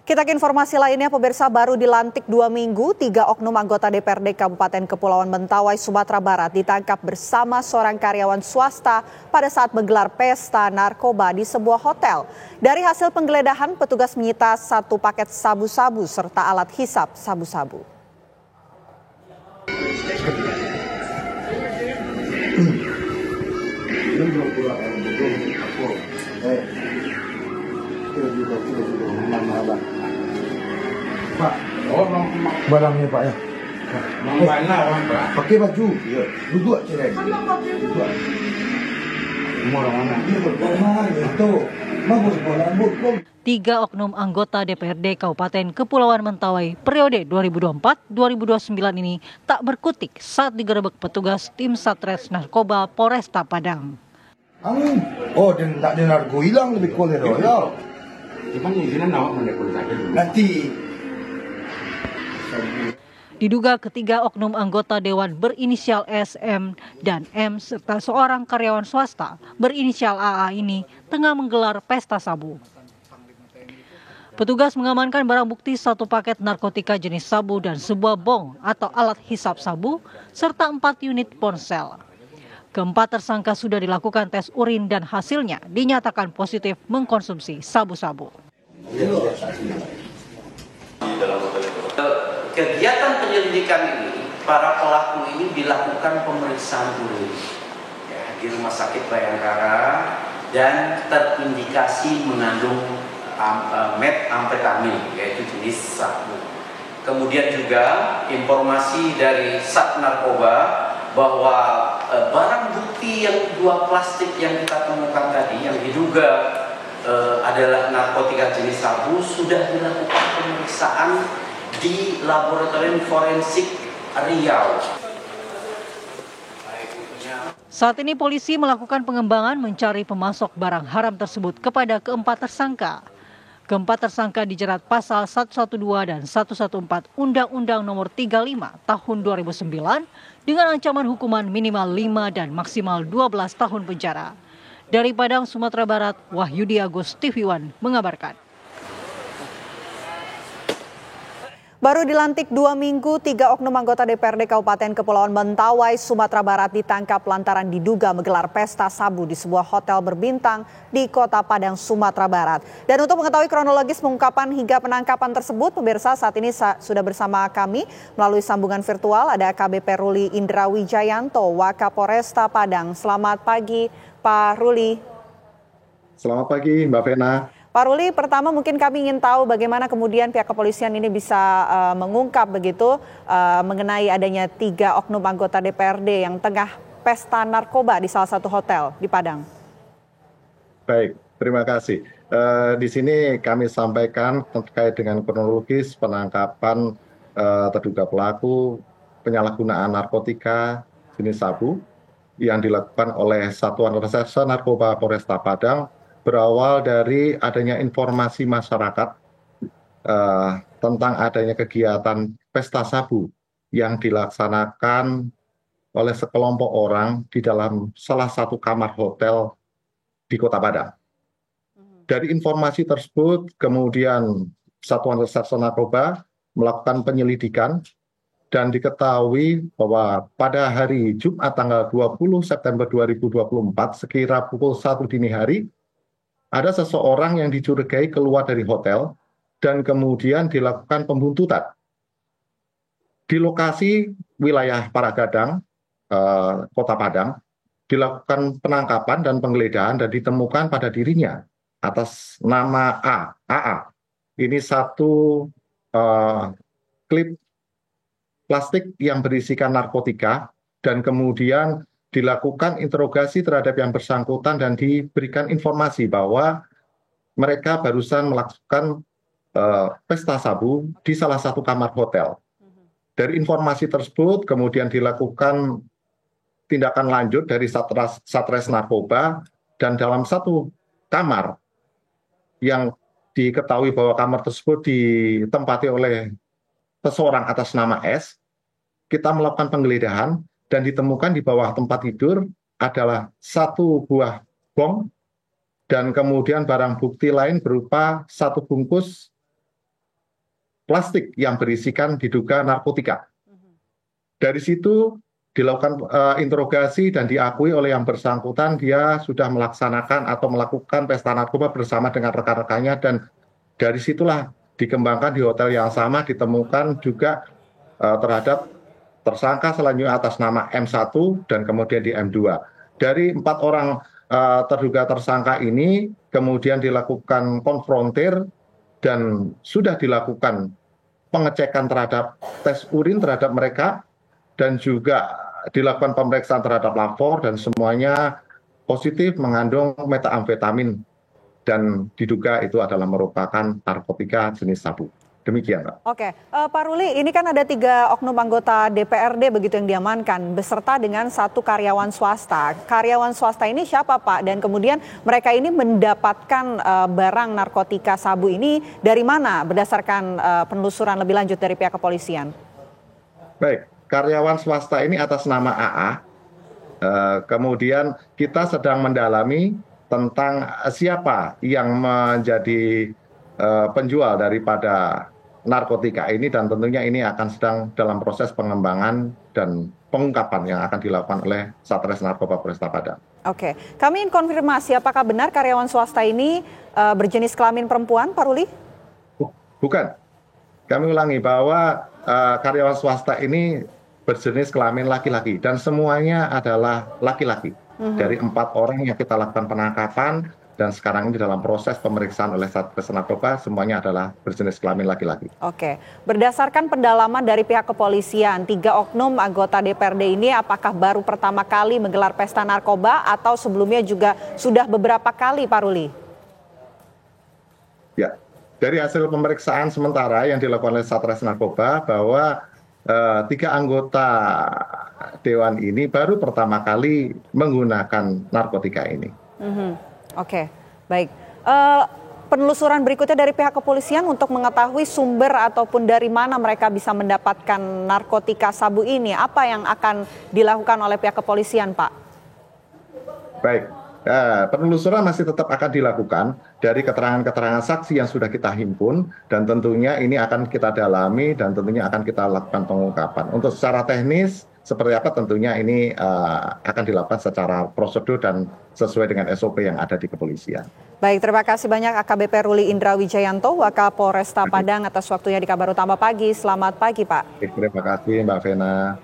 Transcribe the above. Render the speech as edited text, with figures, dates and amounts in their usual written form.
Kita ke informasi lainnya, pemirsa, baru dilantik 2 minggu, 3 oknum anggota DPRD Kabupaten Kepulauan Mentawai, Sumatera Barat ditangkap bersama seorang karyawan swasta pada saat menggelar pesta narkoba di sebuah hotel. Dari hasil penggeledahan, petugas menyita 1 paket sabu-sabu serta alat hisap sabu-sabu. Pak, barangnya Pak ya. Mana orang Pak? Pakai baju. Iya. Duduk cerai. Duduk. Orang mana? Dia berkorban itu. Bagus rambut kok. 3 oknum anggota DPRD Kabupaten Kepulauan Mentawai periode 2024-2029 ini tak berkutik saat digerebek petugas tim Satres Narkoba Polresta Padang. Oh, dan tak ada narko hilang lebih kuat ya. Cuman izinnya nawak mendekul saja dulu. Nanti Diduga ketiga oknum anggota Dewan berinisial SM dan M serta seorang karyawan swasta berinisial AA ini tengah menggelar pesta sabu. Petugas mengamankan barang bukti 1 paket narkotika jenis sabu dan sebuah bong atau alat hisap sabu serta 4 unit ponsel. Keempat tersangka sudah dilakukan tes urin dan hasilnya dinyatakan positif mengkonsumsi sabu-sabu. Kegiatan penyelidikan ini, para pelaku ini dilakukan pemeriksaan urin di Rumah Sakit Bayangkara dan terindikasi mengandung metamfetamin, yaitu jenis sabu. Kemudian juga informasi dari Sat Narkoba bahwa barang bukti yang 2 plastik yang kita temukan tadi yang diduga adalah narkotika jenis sabu sudah dilakukan pemeriksaan di Laboratorium Forensik Riau. Saat ini polisi melakukan pengembangan mencari pemasok barang haram tersebut kepada keempat tersangka. Keempat tersangka dijerat pasal 112 dan 114 Undang-Undang Nomor 35 Tahun 2009 dengan ancaman hukuman minimal 5 dan maksimal 12 tahun penjara. Dari Padang, Sumatera Barat, Wahyudi Agus, TV One mengabarkan. Baru dilantik 2 minggu, 3 oknum anggota DPRD Kabupaten Kepulauan Mentawai, Sumatera Barat ditangkap lantaran diduga menggelar pesta sabu di sebuah hotel berbintang di Kota Padang, Sumatera Barat. Dan untuk mengetahui kronologis pengungkapan hingga penangkapan tersebut, pemirsa, saat ini sudah bersama kami melalui sambungan virtual ada AKBP Ruli Indra Wijayanto, Wakapolresta Padang. Selamat pagi, Pak Ruli. Selamat pagi, Mbak Vena. Pak Ruli, pertama mungkin kami ingin tahu bagaimana kemudian pihak kepolisian ini bisa mengungkap begitu mengenai adanya 3 oknum anggota DPRD yang tengah pesta narkoba di salah satu hotel di Padang. Baik, terima kasih. Di sini kami sampaikan terkait dengan kronologis penangkapan terduga pelaku penyalahgunaan narkotika jenis sabu yang dilakukan oleh Satuan Reserse Narkoba Polresta Padang. Berawal dari adanya informasi masyarakat tentang adanya kegiatan pesta sabu yang dilaksanakan oleh sekelompok orang di dalam salah satu kamar hotel di Kota Padang. Dari informasi tersebut, kemudian Satuan Reserse Narkoba melakukan penyelidikan dan diketahui bahwa pada hari Jumat tanggal 20 September 2024 sekira pukul 1 dini hari, ada seseorang yang dicurigai keluar dari hotel dan kemudian dilakukan pembuntutan. Di lokasi wilayah Paragadang, Kota Padang, dilakukan penangkapan dan penggeledahan dan ditemukan pada dirinya atas nama AA. Ini satu klip plastik yang berisikan narkotika dan kemudian dilakukan interogasi terhadap yang bersangkutan dan diberikan informasi bahwa mereka barusan melakukan pesta sabu di salah satu kamar hotel. Dari informasi tersebut kemudian dilakukan tindakan lanjut dari Satres Narkoba dan dalam satu kamar yang diketahui bahwa kamar tersebut ditempati oleh seseorang atas nama S, kita melakukan penggeledahan dan ditemukan di bawah tempat tidur adalah 1 buah bong dan kemudian barang bukti lain berupa 1 bungkus plastik yang berisikan diduga narkotika. Dari situ dilakukan interogasi dan diakui oleh yang bersangkutan dia sudah melaksanakan atau melakukan pesta narkoba bersama dengan rekan-rekannya, dan dari situlah dikembangkan di hotel yang sama ditemukan juga terhadap tersangka selanjutnya atas nama M1 dan kemudian di M2. Dari 4 orang terduga tersangka ini kemudian dilakukan konfrontir dan sudah dilakukan pengecekan terhadap tes urin terhadap mereka dan juga dilakukan pemeriksaan terhadap lapor dan semuanya positif mengandung metamfetamin dan diduga itu adalah merupakan narkotika jenis sabu. Demikian, Pak. Oke, Pak Ruli, ini kan ada 3 oknum anggota DPRD begitu yang diamankan, beserta dengan 1 karyawan swasta. Karyawan swasta ini siapa, Pak? Dan kemudian mereka ini mendapatkan barang narkotika sabu ini dari mana berdasarkan penelusuran lebih lanjut dari pihak kepolisian? Baik, karyawan swasta ini atas nama AA. Kemudian kita sedang mendalami tentang siapa yang menjadi penjual daripada narkotika ini, dan tentunya ini akan sedang dalam proses pengembangan dan pengungkapan yang akan dilakukan oleh Satres Narkoba Polresta Padang. Oke, kami ingin konfirmasi apakah benar karyawan swasta ini berjenis kelamin perempuan, Pak Ruli? Bukan. Kami ulangi bahwa karyawan swasta ini berjenis kelamin laki-laki dan semuanya adalah laki-laki. Dari 4 orang yang kita lakukan penangkapan dan sekarang ini dalam proses pemeriksaan oleh Satres Narkoba, semuanya adalah berjenis kelamin laki-laki. Oke, berdasarkan pendalaman dari pihak kepolisian, 3 oknum anggota DPRD ini apakah baru pertama kali menggelar pesta narkoba atau sebelumnya juga sudah beberapa kali, Pak Ruli? Ya, dari hasil pemeriksaan sementara yang dilakukan oleh Satres Narkoba bahwa 3 anggota Dewan ini baru pertama kali menggunakan narkotika ini. Oke, baik. Penelusuran berikutnya dari pihak kepolisian untuk mengetahui sumber ataupun dari mana mereka bisa mendapatkan narkotika sabu ini, apa yang akan dilakukan oleh pihak kepolisian, Pak? Baik, penelusuran masih tetap akan dilakukan dari keterangan-keterangan saksi yang sudah kita himpun, dan tentunya ini akan kita dalami dan tentunya akan kita lakukan pengungkapan. Untuk secara teknis seperti apa tentunya ini akan dilakukan secara prosedur dan sesuai dengan SOP yang ada di kepolisian. Baik, terima kasih banyak AKBP Ruli Indra Wijayanto, Wakapolresta Padang atas waktunya di Kabar Utama Pagi. Selamat pagi, Pak. Terima kasih Mbak Vena.